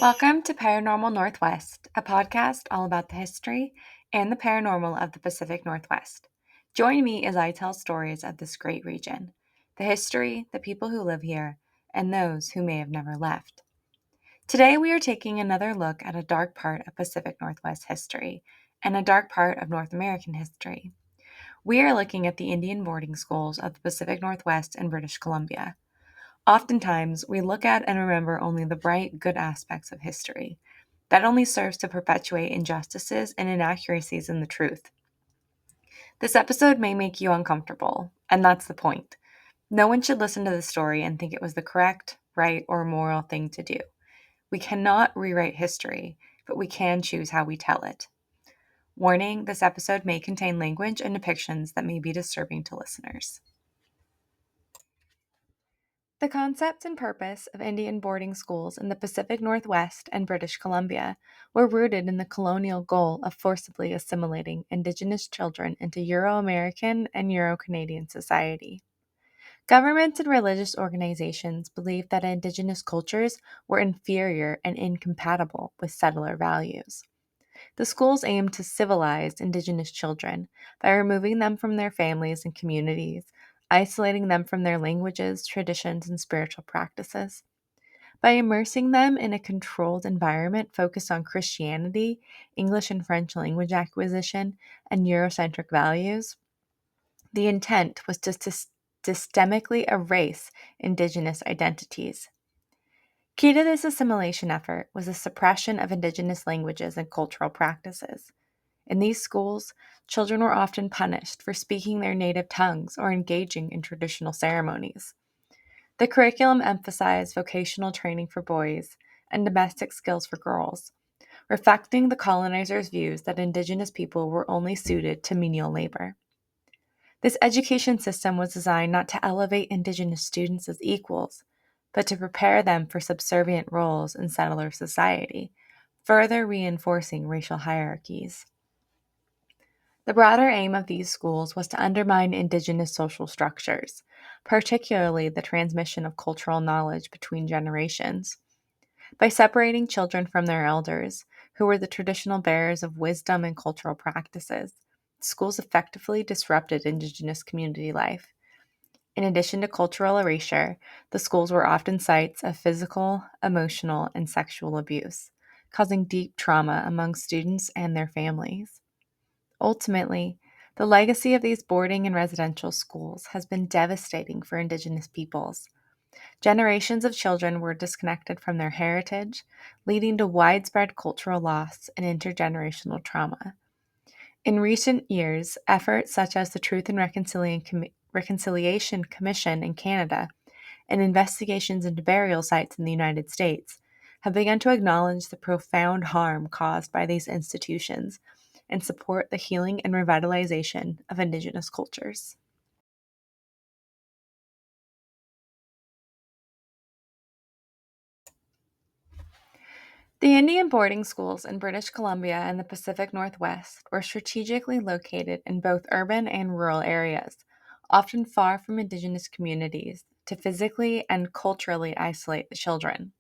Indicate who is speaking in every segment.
Speaker 1: Welcome to Paranormal Northwest, a podcast all about the history and the paranormal of the Pacific Northwest. Join me as I tell stories of this great region, the history, the people who live here, and those who may have never left. Today we are taking another look at a dark part of Pacific Northwest history and a dark part of North American history. We are looking at the Indian boarding schools of the Pacific Northwest and British Columbia. Oftentimes, we look at and remember only the bright, good aspects of history. That only serves to perpetuate injustices and inaccuracies in the truth. This episode may make you uncomfortable, and that's the point. No one should listen to the story and think it was the correct, right, or moral thing to do. We cannot rewrite history, but we can choose how we tell it. Warning, this episode may contain language and depictions that may be disturbing to listeners. The concept and purpose of Indian boarding schools in the Pacific Northwest and British Columbia were rooted in the colonial goal of forcibly assimilating Indigenous children into Euro-American and Euro-Canadian society. Governments and religious organizations believed that Indigenous cultures were inferior and incompatible with settler values. The schools aimed to civilize Indigenous children by removing them from their families and communities, isolating them from their languages, traditions, and spiritual practices. By immersing them in a controlled environment focused on Christianity, English and French language acquisition, and Eurocentric values, the intent was to systemically erase Indigenous identities. Key to this assimilation effort was the suppression of Indigenous languages and cultural practices. In these schools, children were often punished for speaking their native tongues or engaging in traditional ceremonies. The curriculum emphasized vocational training for boys and domestic skills for girls, reflecting the colonizers' views that Indigenous people were only suited to menial labor. This education system was designed not to elevate Indigenous students as equals, but to prepare them for subservient roles in settler society, further reinforcing racial hierarchies. The broader aim of these schools was to undermine Indigenous social structures, particularly the transmission of cultural knowledge between generations. By separating children from their elders, who were the traditional bearers of wisdom and cultural practices, schools effectively disrupted Indigenous community life. In addition to cultural erasure, the schools were often sites of physical, emotional, and sexual abuse, causing deep trauma among students and their families. Ultimately, the legacy of these boarding and residential schools has been devastating for Indigenous peoples. Generations of children were disconnected from their heritage, leading to widespread cultural loss and intergenerational trauma. In recent years, efforts such as the Truth and Reconciliation Commission in Canada and investigations into burial sites in the United States have begun to acknowledge the profound harm caused by these institutions and support the healing and revitalization of Indigenous cultures. The Indian boarding schools in British Columbia and the Pacific Northwest were strategically located in both urban and rural areas, often far from Indigenous communities, to physically and culturally isolate the children.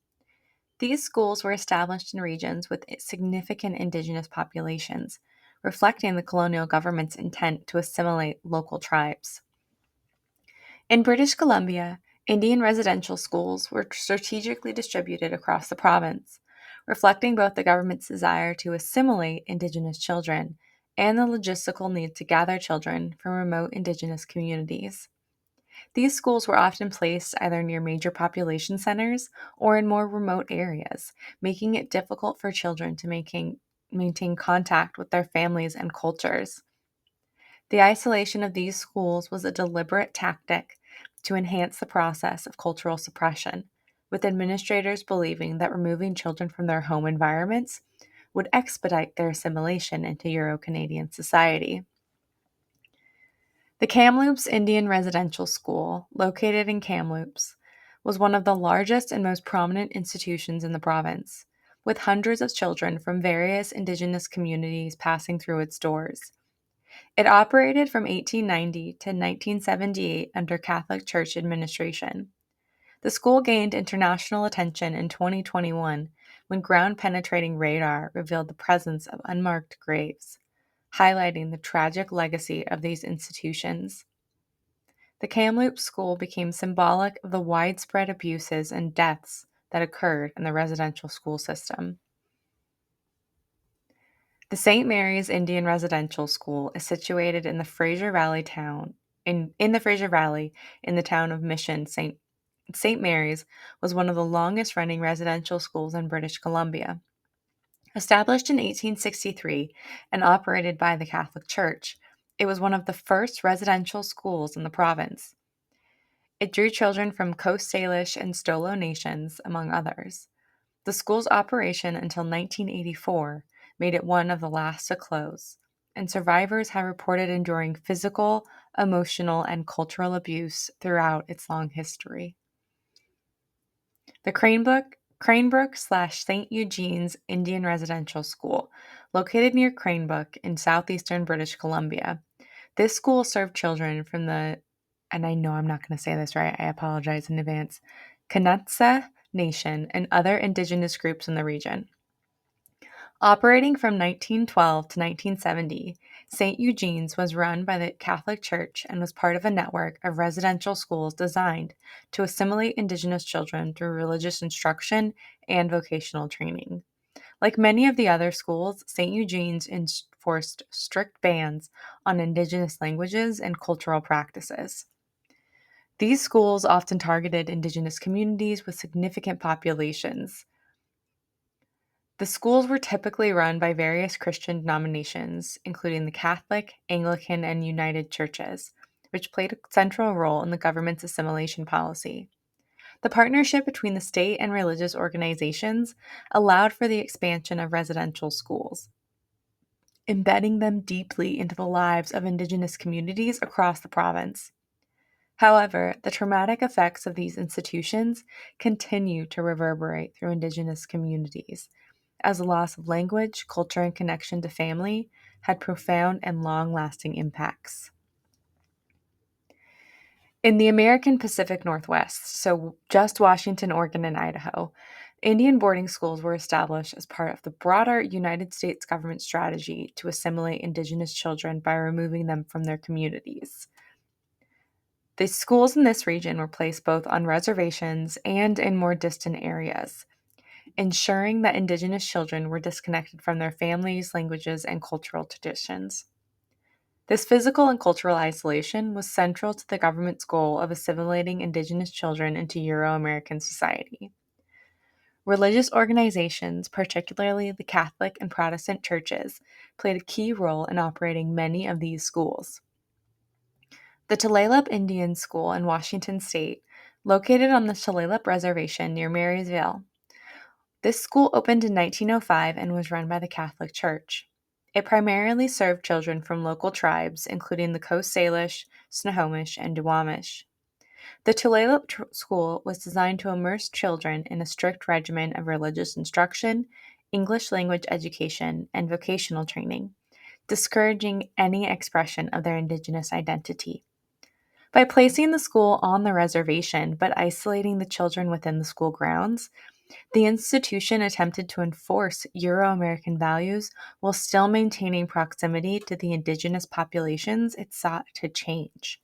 Speaker 1: These schools were established in regions with significant Indigenous populations, reflecting the colonial government's intent to assimilate local tribes. In British Columbia, Indian residential schools were strategically distributed across the province, reflecting both the government's desire to assimilate Indigenous children and the logistical need to gather children from remote Indigenous communities. These schools were often placed either near major population centers or in more remote areas, making it difficult for children to maintain contact with their families and cultures. The isolation of these schools was a deliberate tactic to enhance the process of cultural suppression, with administrators believing that removing children from their home environments would expedite their assimilation into Euro-Canadian society. The Kamloops Indian Residential School, located in Kamloops, was one of the largest and most prominent institutions in the province, with hundreds of children from various Indigenous communities passing through its doors. It operated from 1890 to 1978 under Catholic Church administration. The school gained international attention in 2021 when ground penetrating radar revealed the presence of unmarked graves, highlighting the tragic legacy of these institutions. The Kamloops School became symbolic of the widespread abuses and deaths that occurred in the residential school system. The St. Mary's Indian Residential School is situated in the Fraser Valley town in the Fraser Valley in the town of Mission. St. Mary's was one of the longest running residential schools in British Columbia. Established in 1863 and operated by the Catholic Church, it was one of the first residential schools in the province. It drew children from Coast Salish and Stolo nations, among others. The school's operation until 1984 made it one of the last to close, and survivors have reported enduring physical, emotional, and cultural abuse throughout its long history. The Cranebrook/St. Eugene's Indian Residential School, located near Cranebrook in southeastern British Columbia. This school served children from the, and I know I'm not going to say this right, I apologize in advance, Kanutsa Nation and other indigenous groups in the region. Operating from 1912 to 1970, St. Eugene's was run by the Catholic Church and was part of a network of residential schools designed to assimilate Indigenous children through religious instruction and vocational training. Like many of the other schools, St. Eugene's enforced strict bans on Indigenous languages and cultural practices. These schools often targeted Indigenous communities with significant populations. The schools were typically run by various Christian denominations, including the Catholic, Anglican, and United Churches, which played a central role in the government's assimilation policy. The partnership between the state and religious organizations allowed for the expansion of residential schools, embedding them deeply into the lives of Indigenous communities across the province. However, the traumatic effects of these institutions continue to reverberate through Indigenous communities, as the loss of language, culture, and connection to family had profound and long-lasting impacts. In the American Pacific Northwest, so just Washington, Oregon, and Idaho, Indian boarding schools were established as part of the broader United States government strategy to assimilate Indigenous children by removing them from their communities. The schools in this region were placed both on reservations and in more distant areas, ensuring that Indigenous children were disconnected from their families, languages, and cultural traditions. This physical and cultural isolation was central to the government's goal of assimilating Indigenous children into Euro-American society. Religious organizations, particularly the Catholic and Protestant churches, played a key role in operating many of these schools. The Tulalip Indian School in Washington State, located on the Tulalip Reservation near Marysville. This school opened in 1905 and was run by the Catholic Church. It primarily served children from local tribes, including the Coast Salish, Snohomish, and Duwamish. The Tulalip School was designed to immerse children in a strict regimen of religious instruction, English language education, and vocational training, discouraging any expression of their Indigenous identity. By placing the school on the reservation but isolating the children within the school grounds, the institution attempted to enforce Euro-American values while still maintaining proximity to the Indigenous populations it sought to change.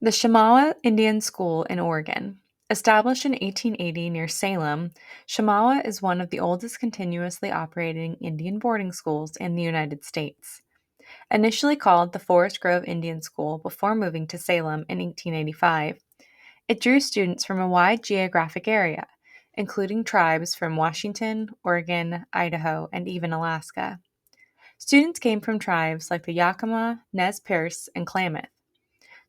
Speaker 1: The Shamawa Indian School in Oregon. Established in 1880 near Salem, Shamawa is one of the oldest continuously operating Indian boarding schools in the United States. Initially called the Forest Grove Indian School before moving to Salem in 1885, it drew students from a wide geographic area, including tribes from Washington, Oregon, Idaho, and even Alaska. Students came from tribes like the Yakima, Nez Perce, and Klamath.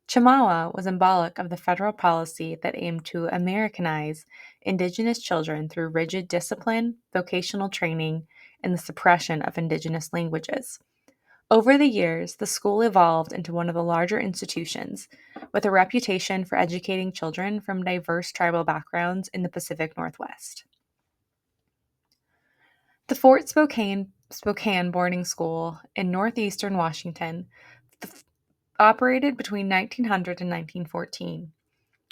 Speaker 1: Chamawa was symbolic of the federal policy that aimed to Americanize Indigenous children through rigid discipline, vocational training, and the suppression of Indigenous languages. Over the years, the school evolved into one of the larger institutions, with a reputation for educating children from diverse tribal backgrounds in the Pacific Northwest. The Fort Spokane Boarding School in northeastern Washington operated between 1900 and 1914.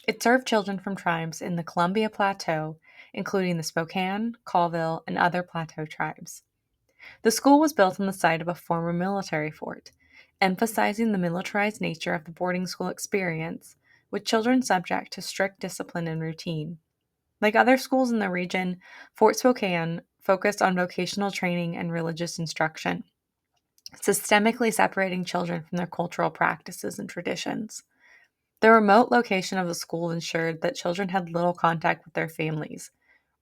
Speaker 1: It served children from tribes in the Columbia Plateau, including the Spokane, Colville, and other plateau tribes. The school was built on the site of a former military fort, emphasizing the militarized nature of the boarding school experience, with children subject to strict discipline and routine. Like other schools in the region, Fort Spokane focused on vocational training and religious instruction, systemically separating children from their cultural practices and traditions. The remote location of the school ensured that children had little contact with their families,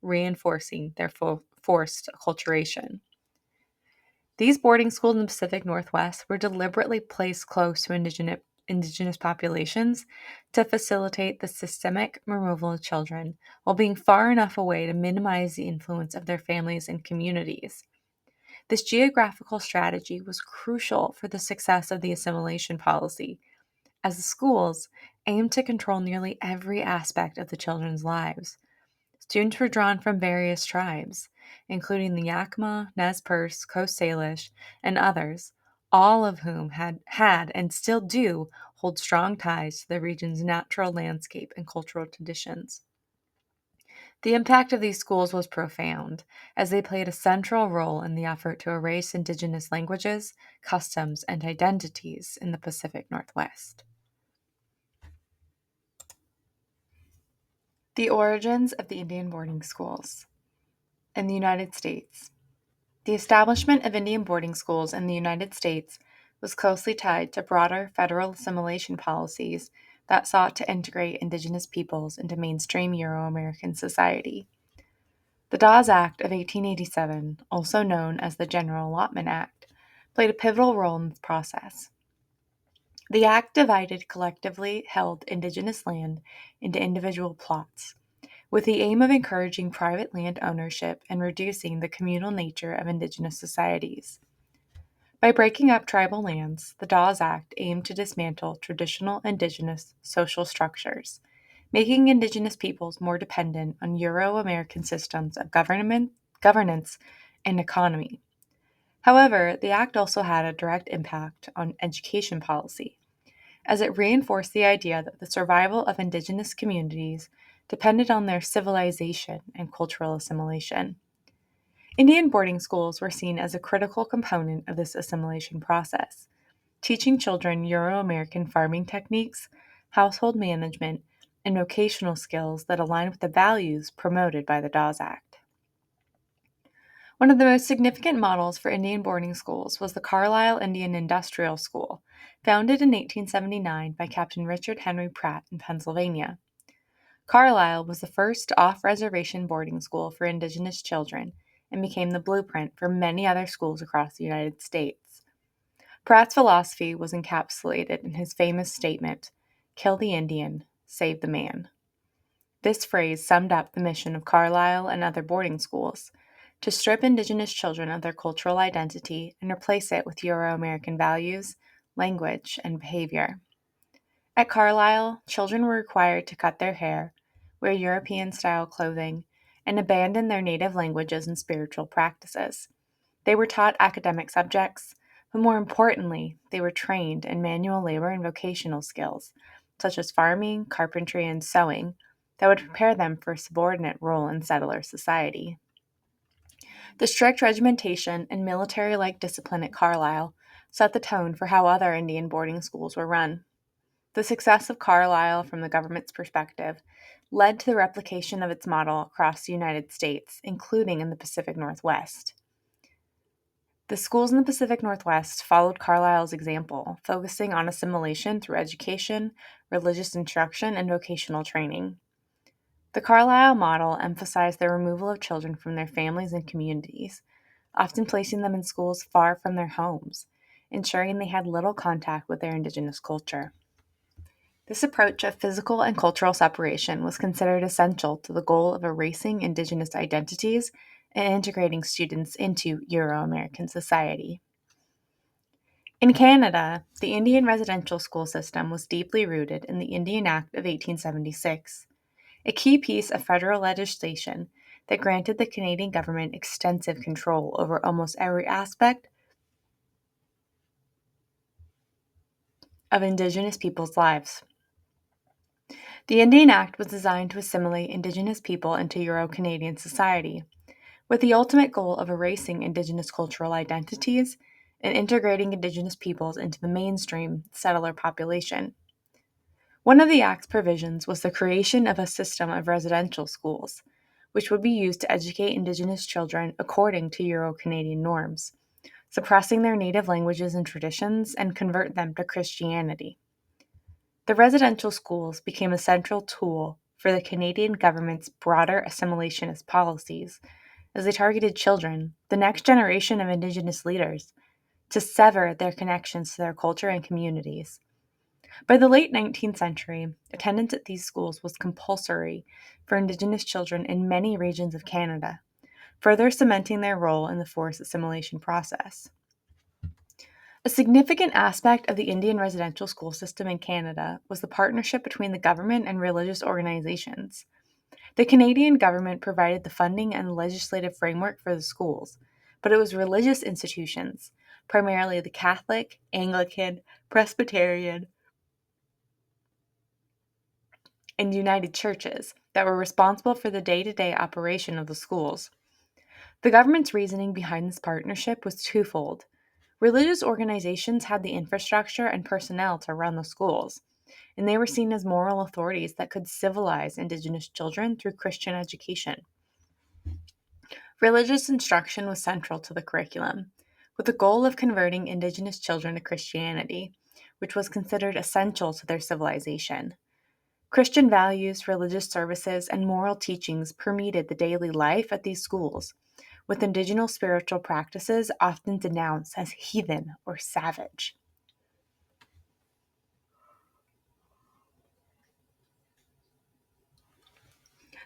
Speaker 1: reinforcing their forced acculturation. These boarding schools in the Pacific Northwest were deliberately placed close to indigenous populations to facilitate the systemic removal of children while being far enough away to minimize the influence of their families and communities. This geographical strategy was crucial for the success of the assimilation policy, as the schools aimed to control nearly every aspect of the children's lives. Students were drawn from various tribes, including the Yakima, Nez Perce, Coast Salish, and others, all of whom had and still do hold strong ties to the region's natural landscape and cultural traditions. The impact of these schools was profound, as they played a central role in the effort to erase indigenous languages, customs, and identities in the Pacific Northwest. The origins of the Indian boarding schools. In the United States, the establishment of Indian boarding schools in the United States was closely tied to broader federal assimilation policies that sought to integrate Indigenous peoples into mainstream Euro American society. The Dawes Act of 1887, also known as the General Allotment Act, played a pivotal role in this process. The act divided collectively held Indigenous land into individual plots, with the aim of encouraging private land ownership and reducing the communal nature of Indigenous societies. By breaking up tribal lands, the Dawes Act aimed to dismantle traditional Indigenous social structures, making Indigenous peoples more dependent on Euro American systems of governance, and economy. However, the act also had a direct impact on education policy, as it reinforced the idea that the survival of Indigenous communities depended on their civilization and cultural assimilation. Indian boarding schools were seen as a critical component of this assimilation process, teaching children Euro American farming techniques, household management, and vocational skills that align with the values promoted by the Dawes Act. One of the most significant models for Indian boarding schools was the Carlisle Indian Industrial School, founded in 1879 by Captain Richard Henry Pratt in Pennsylvania. Carlisle was the first off reservation boarding school for Indigenous children and became the blueprint for many other schools across the United States. Pratt's philosophy was encapsulated in his famous statement, "Kill the Indian, save the man." This phrase summed up the mission of Carlisle and other boarding schools to strip Indigenous children of their cultural identity and replace it with Euro American values, language, and behavior. At Carlisle, children were required to cut their hair, wear European style clothing, and abandon their native languages and spiritual practices. They were taught academic subjects, but more importantly, they were trained in manual labor and vocational skills, such as farming, carpentry, and sewing, that would prepare them for a subordinate role in settler society. The strict regimentation and military like discipline at Carlisle set the tone for how other Indian boarding schools were run. The success of Carlisle from the government's perspective led to the replication of its model across the United States, including in the Pacific Northwest. The schools in the Pacific Northwest followed Carlisle's example, focusing on assimilation through education, religious instruction, and vocational training. The Carlisle model emphasized the removal of children from their families and communities, often placing them in schools far from their homes, ensuring they had little contact with their Indigenous culture. This approach of physical and cultural separation was considered essential to the goal of erasing Indigenous identities and integrating students into Euro American society. In Canada, the Indian residential school system was deeply rooted in the Indian Act of 1876, a key piece of federal legislation that granted the Canadian government extensive control over almost every aspect of Indigenous people's lives. The Indian Act was designed to assimilate Indigenous people into Euro Canadian society, with the ultimate goal of erasing Indigenous cultural identities and integrating Indigenous peoples into the mainstream settler population. One of the Act's provisions was the creation of a system of residential schools, which would be used to educate Indigenous children according to Euro Canadian norms, suppressing their native languages and traditions and convert them to Christianity. The residential schools became a central tool for the Canadian government's broader assimilationist policies as they targeted children, the next generation of Indigenous leaders, to sever their connections to their culture and communities. By the late 19th century, attendance at these schools was compulsory for Indigenous children in many regions of Canada, further cementing their role in the forced assimilation process. A significant aspect of the Indian residential school system in Canada was the partnership between the government and religious organizations. The Canadian government provided the funding and legislative framework for the schools, but it was religious institutions, primarily the Catholic, Anglican, Presbyterian, and United Churches, that were responsible for the day to day operation of the schools. The government's reasoning behind this partnership was twofold. Religious organizations had the infrastructure and personnel to run the schools, and they were seen as moral authorities that could civilize Indigenous children through Christian education. Religious instruction was central to the curriculum, with the goal of converting Indigenous children to Christianity, which was considered essential to their civilization. Christian values, religious services, and moral teachings permeated the daily life at these schools, with Indigenous spiritual practices often denounced as heathen or savage.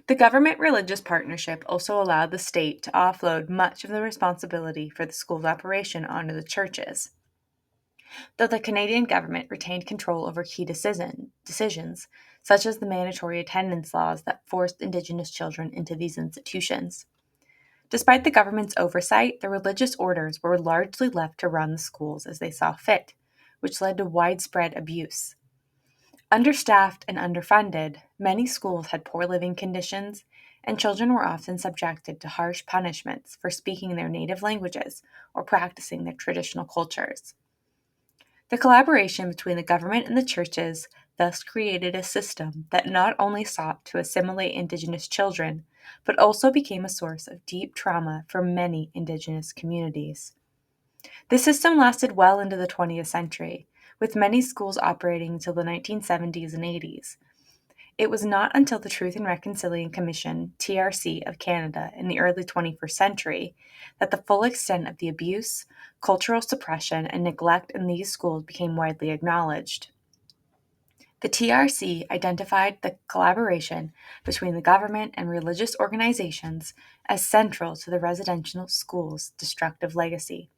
Speaker 1: The government religious partnership also allowed the state to offload much of the responsibility for the school's operation onto the churches. Though the Canadian government retained control over key decisions, such as the mandatory attendance laws that forced Indigenous children into these institutions. Despite the government's oversight, the religious orders were largely left to run the schools as they saw fit, which led to widespread abuse. Understaffed and underfunded, many schools had poor living conditions, and children were often subjected to harsh punishments for speaking their native languages or practicing their traditional cultures. The collaboration between the government and the churches thus created a system that not only sought to assimilate Indigenous children, but also became a source of deep trauma for many Indigenous communities. The system lasted well into the 20th century, with many schools operating until the 1970s and 80s. It was not until the Truth and Reconciliation Commission, TRC, of Canada in the early 21st century that the full extent of the abuse, cultural suppression, and neglect in these schools became widely acknowledged. The TRC identified the collaboration between the government and religious organizations as central to the residential schools' destructive legacy,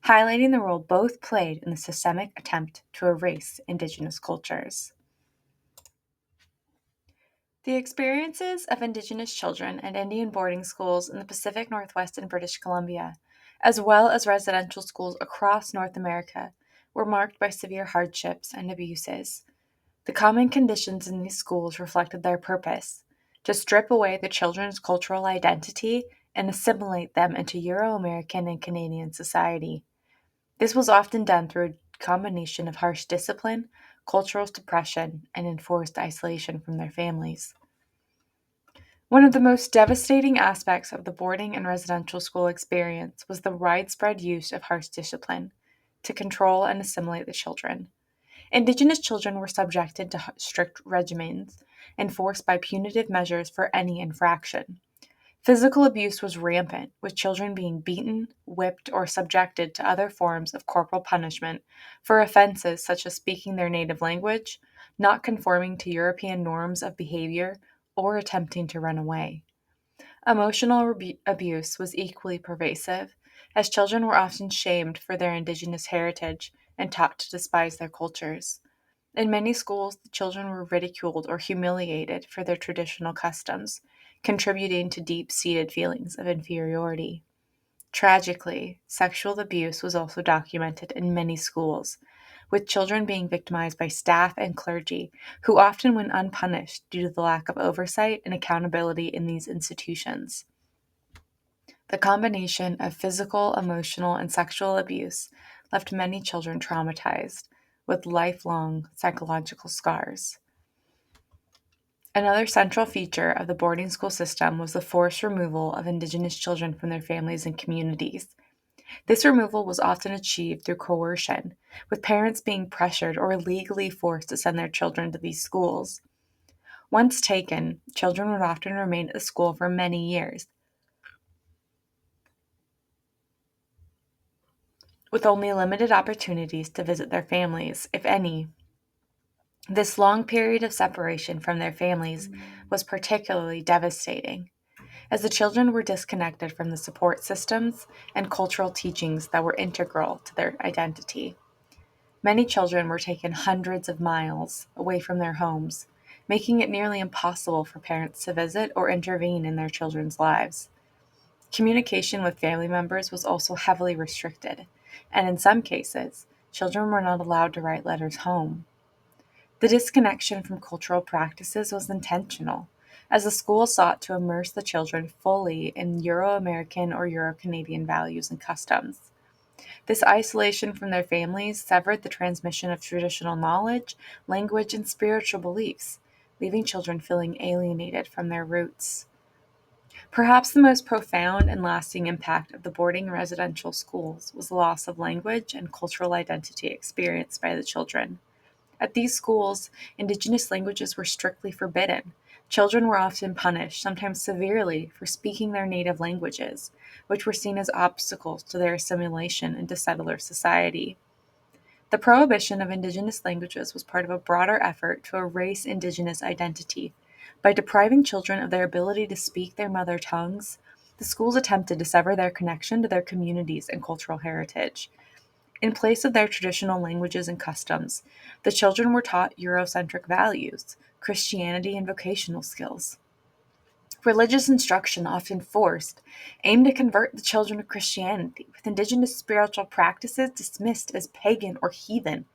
Speaker 1: highlighting the role both played in the systemic attempt to erase Indigenous cultures. The experiences of Indigenous children at Indian boarding schools in the Pacific Northwest and British Columbia, as well as residential schools across North America, were marked by severe hardships and abuses. The common conditions in these schools reflected their purpose to strip away the children's cultural identity and assimilate them into Euro American and Canadian society. This was often done through a combination of harsh discipline, cultural suppression, and enforced isolation from their families. One of the most devastating aspects of the boarding and residential school experience was the widespread use of harsh discipline to control and assimilate the children. Indigenous children were subjected to strict regimens enforced by punitive measures for any infraction. Physical abuse was rampant, with children being beaten, whipped, or subjected to other forms of corporal punishment for offenses such as speaking their native language, not conforming to European norms of behavior, or attempting to run away. Emotional abuse was equally pervasive, as children were often shamed for their Indigenous heritage and taught to despise their cultures. In many schools, the children were ridiculed or humiliated for their traditional customs, contributing to deep seated feelings of inferiority. Tragically, sexual abuse was also documented in many schools, with children being victimized by staff and clergy, who often went unpunished due to the lack of oversight and accountability in these institutions. The combination of physical, emotional, and sexual abuse left many children traumatized with lifelong psychological scars. Another central feature of the boarding school system was the forced removal of Indigenous children from their families and communities. This removal was often achieved through coercion, with parents being pressured or legally forced to send their children to these schools. Once taken, children would often remain at the school for many years, with only limited opportunities to visit their families, if any. This long period of separation from their families was particularly devastating, as the children were disconnected from the support systems and cultural teachings that were integral to their identity. Many children were taken hundreds of miles away from their homes, making it nearly impossible for parents to visit or intervene in their children's lives. Communication with family members was also heavily restricted, and in some cases, children were not allowed to write letters home. The disconnection from cultural practices was intentional, as the school sought to immerse the children fully in Euro American or Euro Canadian values and customs. This isolation from their families severed the transmission of traditional knowledge, language, and spiritual beliefs, leaving children feeling alienated from their roots. Perhaps the most profound and lasting impact of the boarding residential schools was the loss of language and cultural identity experienced by the children. At these schools, Indigenous languages were strictly forbidden. Children were often punished, sometimes severely, for speaking their native languages, which were seen as obstacles to their assimilation into settler society. The prohibition of Indigenous languages was part of a broader effort to erase Indigenous identity. By depriving children of their ability to speak their mother tongues, the schools attempted to sever their connection to their communities and cultural heritage. In place of their traditional languages and customs, the children were taught Eurocentric values, Christianity, and vocational skills. Religious instruction, often forced, aimed to convert the children to Christianity, with Indigenous spiritual practices dismissed as pagan or heathen.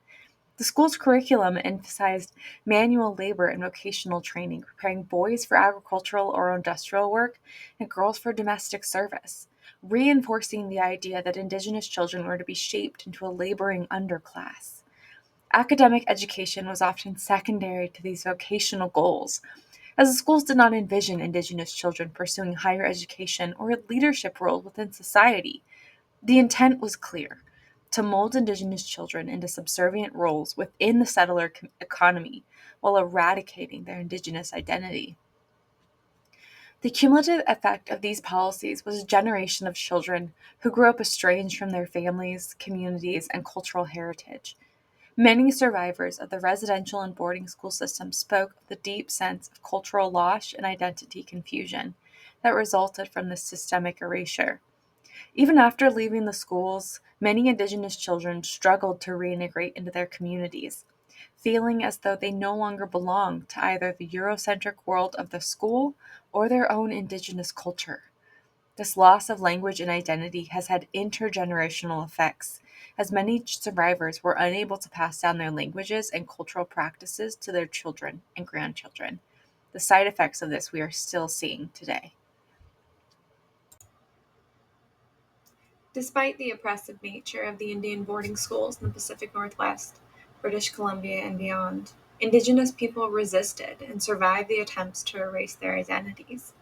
Speaker 1: The school's curriculum emphasized manual labor and vocational training, preparing boys for agricultural or industrial work and girls for domestic service, reinforcing the idea that Indigenous children were to be shaped into a laboring underclass. Academic education was often secondary to these vocational goals, as the schools did not envision Indigenous children pursuing higher education or a leadership role within society. The intent was clear: to mold Indigenous children into subservient roles within the settler economy while eradicating their Indigenous identity. The cumulative effect of these policies was a generation of children who grew up estranged from their families, communities, and cultural heritage. Many survivors of the residential and boarding school system spoke of the deep sense of cultural loss and identity confusion that resulted from this systemic erasure. Even after leaving the schools, many Indigenous children struggled to reintegrate into their communities, feeling as though they no longer belonged to either the Eurocentric world of the school or their own Indigenous culture. This loss of language and identity has had intergenerational effects, as many survivors were unable to pass down their languages and cultural practices to their children and grandchildren. The side effects of this we are still seeing today. Despite the oppressive nature of the Indian boarding schools in the Pacific Northwest, British Columbia, and beyond, Indigenous people resisted and survived the attempts to erase their identities.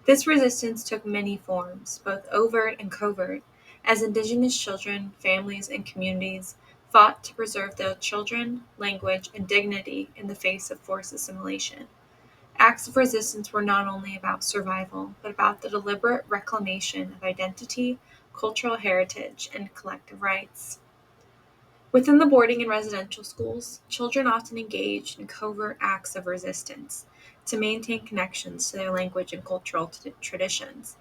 Speaker 1: This resistance took many forms, both overt and covert, as Indigenous children, families, and communities fought to preserve their children, language, and dignity in the face of forced assimilation. Acts of resistance were not only about survival, but about the deliberate reclamation of identity, cultural heritage, and collective rights. Within the boarding and residential schools, children often engaged in covert acts of resistance to maintain connections to their language and cultural traditions.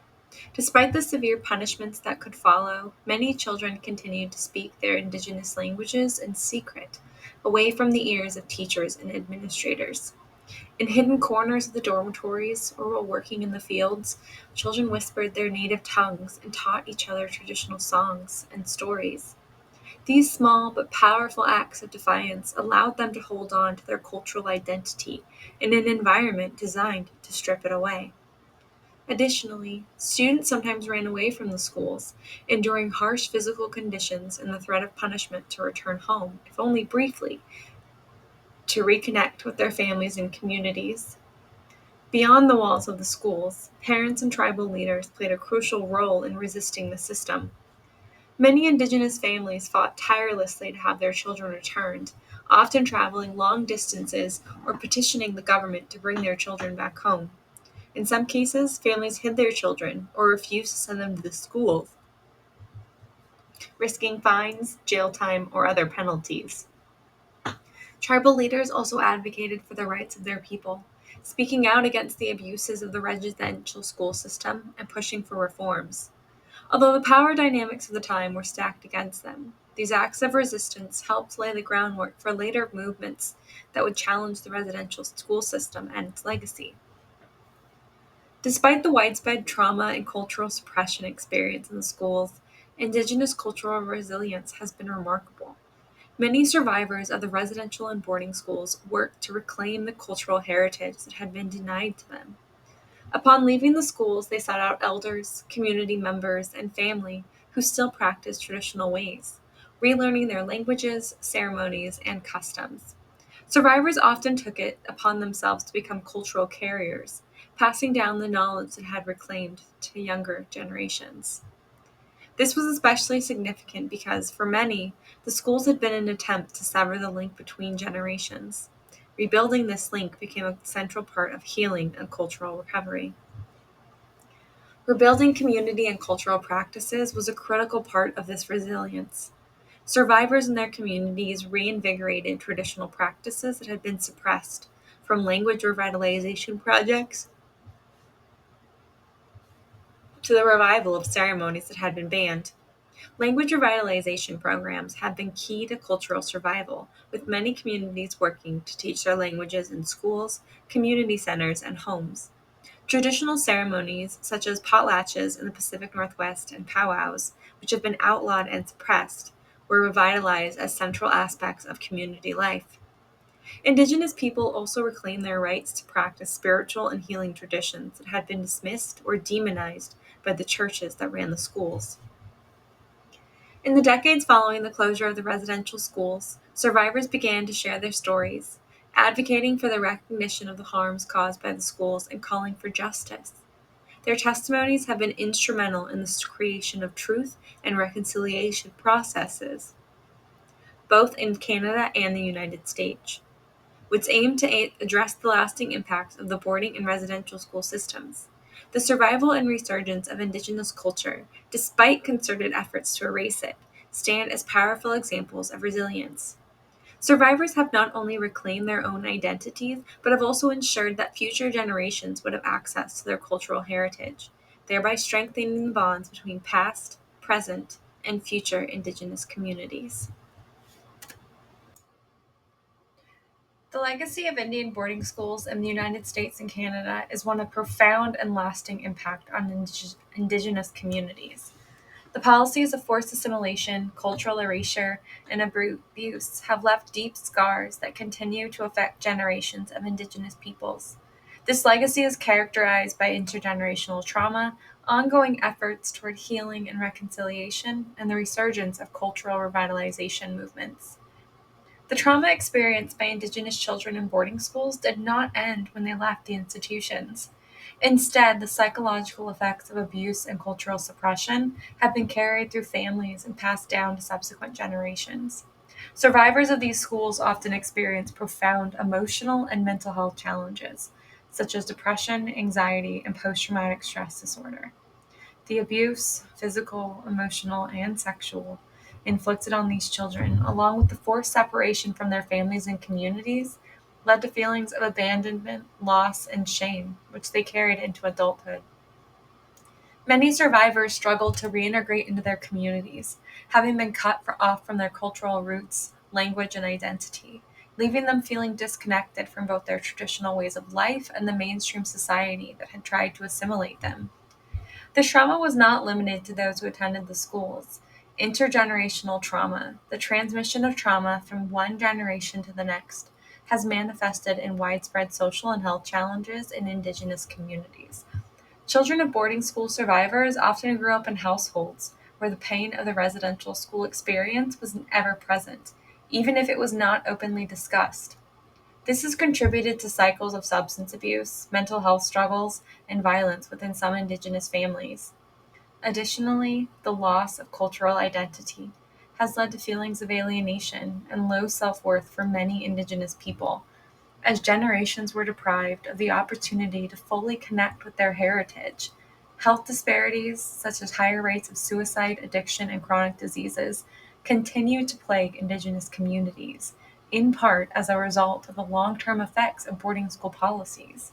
Speaker 1: Despite the severe punishments that could follow, many children continued to speak their Indigenous languages in secret, away from the ears of teachers and administrators. In hidden corners of the dormitories or while working in the fields, children whispered their native tongues and taught each other traditional songs and stories. These small but powerful acts of defiance allowed them to hold on to their cultural identity in an environment designed to strip it away. Additionally, students sometimes ran away from the schools, enduring harsh physical conditions and the threat of punishment to return home, if only briefly, to reconnect with their families and communities. Beyond the walls of the schools, parents and tribal leaders played a crucial role in resisting the system. Many Indigenous families fought tirelessly to have their children returned, often traveling long distances or petitioning the government to bring their children back home. In some cases, families hid their children or refused to send them to the schools, risking fines, jail time, or other penalties. Tribal leaders also advocated for the rights of their people, speaking out against the abuses of the residential school system and pushing for reforms. Although the power dynamics of the time were stacked against them, these acts of resistance helped lay the groundwork for later movements that would challenge the residential school system and its legacy. Despite the widespread trauma and cultural suppression experienced in the schools, Indigenous cultural resilience has been remarkable. Many survivors of the residential and boarding schools worked to reclaim the cultural heritage that had been denied to them. Upon leaving the schools, they sought out elders, community members, and family who still practiced traditional ways, relearning their languages, ceremonies, and customs. Survivors often took it upon themselves to become cultural carriers, passing down the knowledge they had reclaimed to younger generations. This was especially significant because, for many, the schools had been an attempt to sever the link between generations. Rebuilding this link became a central part of healing and cultural recovery. Rebuilding community and cultural practices was a critical part of this resilience. Survivors in their communities reinvigorated traditional practices that had been suppressed, from language revitalization projects to the revival of ceremonies that had been banned. Language revitalization programs have been key to cultural survival, with many communities working to teach their languages in schools, community centers, and homes. Traditional ceremonies, such as potlatches in the Pacific Northwest and powwows, which have been outlawed and suppressed, were revitalized as central aspects of community life. Indigenous people also reclaimed their rights to practice spiritual and healing traditions that had been dismissed or demonized by the churches that ran the schools. In the decades following the closure of the residential schools, survivors began to share their stories, advocating for the recognition of the harms caused by the schools and calling for justice. Their testimonies have been instrumental in the creation of truth and reconciliation processes, both in Canada and the United States, which aim to address the lasting impacts of the boarding and residential school systems. The survival and resurgence of Indigenous culture, despite concerted efforts to erase it, stand as powerful examples of resilience. Survivors have not only reclaimed their own identities, but have also ensured that future generations would have access to their cultural heritage, thereby strengthening the bonds between past, present, and future Indigenous communities. The legacy of Indian boarding schools in the United States and Canada is one of profound and lasting impact on Indigenous communities. The policies of forced assimilation, cultural erasure, and abuse have left deep scars that continue to affect generations of Indigenous peoples. This legacy is characterized by intergenerational trauma, ongoing efforts toward healing and reconciliation, and the resurgence of cultural revitalization movements. The trauma experienced by Indigenous children in boarding schools did not end when they left the institutions. Instead, the psychological effects of abuse and cultural suppression have been carried through families and passed down to subsequent generations. Survivors of these schools often experience profound emotional and mental health challenges, such as depression, anxiety, and post traumatic stress disorder. The abuse, physical, emotional, and sexual, inflicted on these children, along with the forced separation from their families and communities, led to feelings of abandonment, loss, and shame, which they carried into adulthood. Many survivors struggled to reintegrate into their communities, having been off from their cultural roots, language, and identity, leaving them feeling disconnected from both their traditional ways of life and the mainstream society that had tried to assimilate them. The trauma was not limited to those who attended the schools. Intergenerational trauma, the transmission of trauma from one generation to the next, has manifested in widespread social and health challenges in Indigenous communities. Children of boarding school survivors often grew up in households where the pain of the residential school experience was ever present, even if it was not openly discussed. This has contributed to cycles of substance abuse, mental health struggles, and violence within some Indigenous families. Additionally, the loss of cultural identity has led to feelings of alienation and low self worth for many Indigenous people, as generations were deprived of the opportunity to fully connect with their heritage. Health disparities, such as higher rates of suicide, addiction, and chronic diseases, continue to plague Indigenous communities, in part as a result of the long term effects of boarding school policies.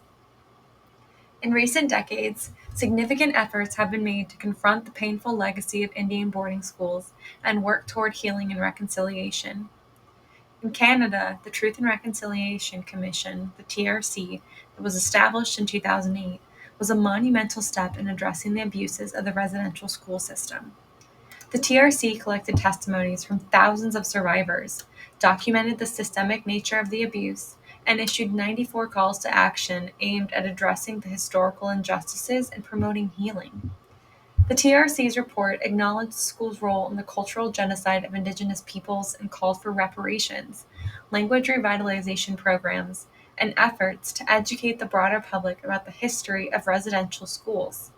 Speaker 1: In recent decades, significant efforts have been made to confront the painful legacy of Indian boarding schools and work toward healing and reconciliation. In Canada, the Truth and Reconciliation Commission, the TRC, that was established in 2008, was a monumental step in addressing the abuses of the residential school system. The TRC collected testimonies from thousands of survivors, documented the systemic nature of the abuse, and issued 94 calls to action aimed at addressing the historical injustices and promoting healing. The TRC's report acknowledged the school's role in the cultural genocide of Indigenous peoples and called for reparations, language revitalization programs, and efforts to educate the broader public about the history of residential schools.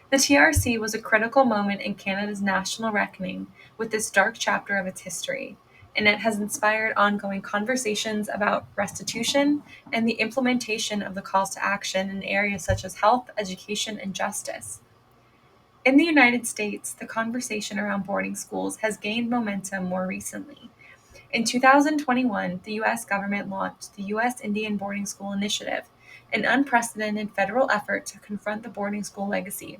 Speaker 1: The TRC was a critical moment in Canada's national reckoning with this dark chapter of its history, and it has inspired ongoing conversations about restitution and the implementation of the calls to action in areas such as health, education, and justice. In the United States, the conversation around boarding schools has gained momentum more recently. In 2021, the U.S. government launched the U.S. Indian Boarding School Initiative, an unprecedented federal effort to confront the boarding school legacy.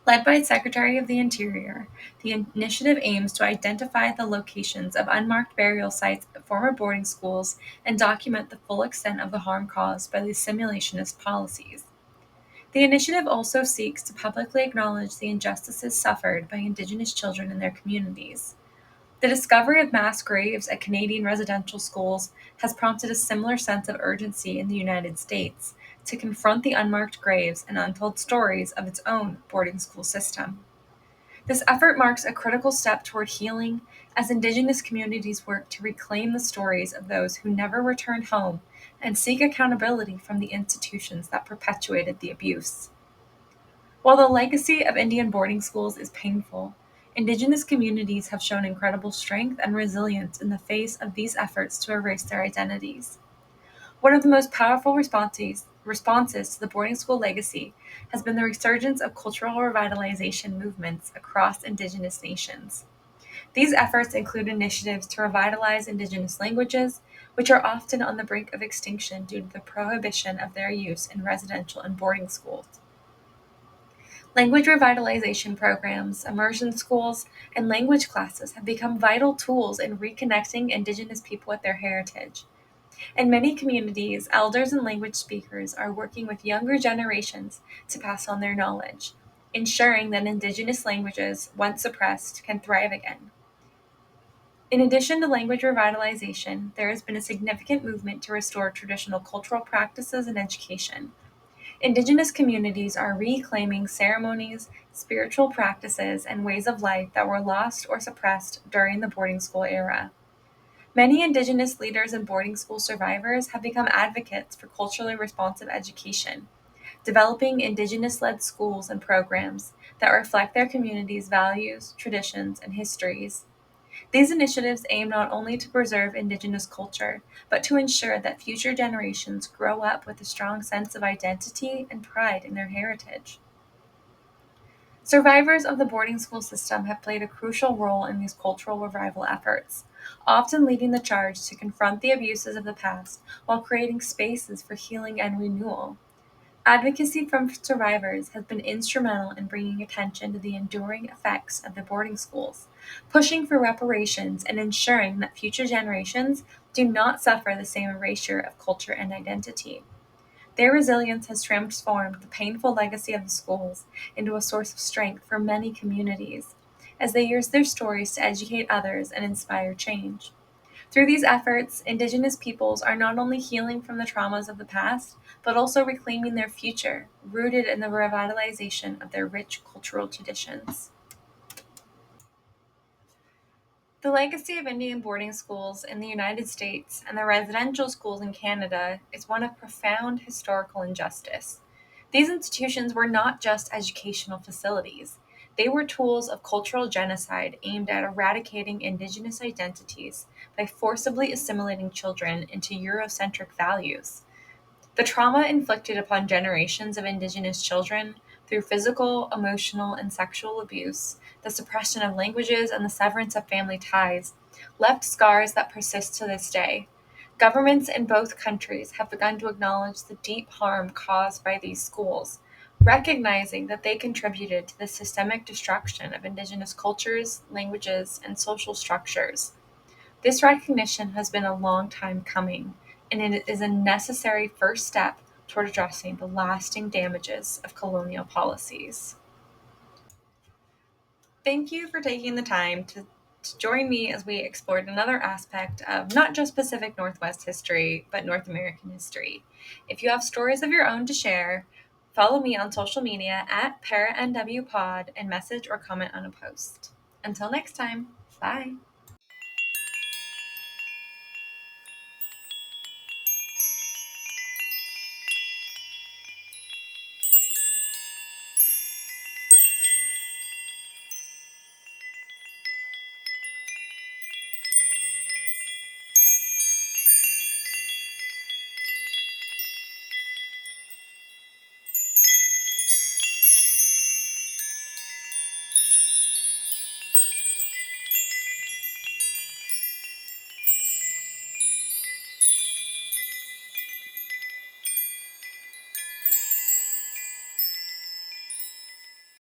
Speaker 1: Led by Secretary of the Interior, the initiative aims to identify the locations of unmarked burial sites at former boarding schools and document the full extent of the harm caused by these simulationist policies. The initiative also seeks to publicly acknowledge the injustices suffered by Indigenous children in their communities. The discovery of mass graves at Canadian residential schools has prompted a similar sense of urgency in the United States to confront the unmarked graves and untold stories of its own boarding school system. This effort marks a critical step toward healing as Indigenous communities work to reclaim the stories of those who never returned home and seek accountability from the institutions that perpetuated the abuse. While the legacy of Indian boarding schools is painful, Indigenous communities have shown incredible strength and resilience in the face of these efforts to erase their identities. One of the most powerful responses to the boarding school legacy has been the resurgence of cultural revitalization movements across Indigenous nations. These efforts include initiatives to revitalize Indigenous languages, which are often on the brink of extinction due to the prohibition of their use in residential and boarding schools. Language revitalization programs, immersion schools, and language classes have become vital tools in reconnecting Indigenous people with their heritage. In many communities, elders and language speakers are working with younger generations to pass on their knowledge, ensuring that Indigenous languages, once suppressed, can thrive again. In addition to language revitalization, there has been a significant movement to restore traditional cultural practices and education. Indigenous communities are reclaiming ceremonies, spiritual practices, and ways of life that were lost or suppressed during the boarding school era. Many Indigenous leaders and boarding school survivors have become advocates for culturally responsive education, developing Indigenous led schools and programs that reflect their communities' values, traditions, and histories. These initiatives aim not only to preserve Indigenous culture, but to ensure that future generations grow up with a strong sense of identity and pride in their heritage. Survivors of the boarding school system have played a crucial role in these cultural revival efforts, often leading the charge to confront the abuses of the past while creating spaces for healing and renewal. Advocacy from survivors has been instrumental in bringing attention to the enduring effects of the boarding schools, pushing for reparations and ensuring that future generations do not suffer the same erasure of culture and identity. Their resilience has transformed the painful legacy of the schools into a source of strength for many communities, as they use their stories to educate others and inspire change. Through these efforts, Indigenous peoples are not only healing from the traumas of the past, but also reclaiming their future, rooted in the revitalization of their rich cultural traditions. The legacy of Indian boarding schools in the United States and the residential schools in Canada is one of profound historical injustice. These institutions were not just educational facilities, they were tools of cultural genocide aimed at eradicating Indigenous identities by forcibly assimilating children into Eurocentric values. The trauma inflicted upon generations of Indigenous children through physical, emotional, and sexual abuse, the suppression of languages, and the severance of family ties left scars that persist to this day. Governments in both countries have begun to acknowledge the deep harm caused by these schools, recognizing that they contributed to the systemic destruction of Indigenous cultures, languages, and social structures. This recognition has been a long time coming, and it is a necessary first step toward addressing the lasting damages of colonial policies. Thank you for taking the time to join me as we explored another aspect of not just Pacific Northwest history, but North American history. If you have stories of your own to share, follow me on social media at ParaNWPod and message or comment on a post. Until next time, bye.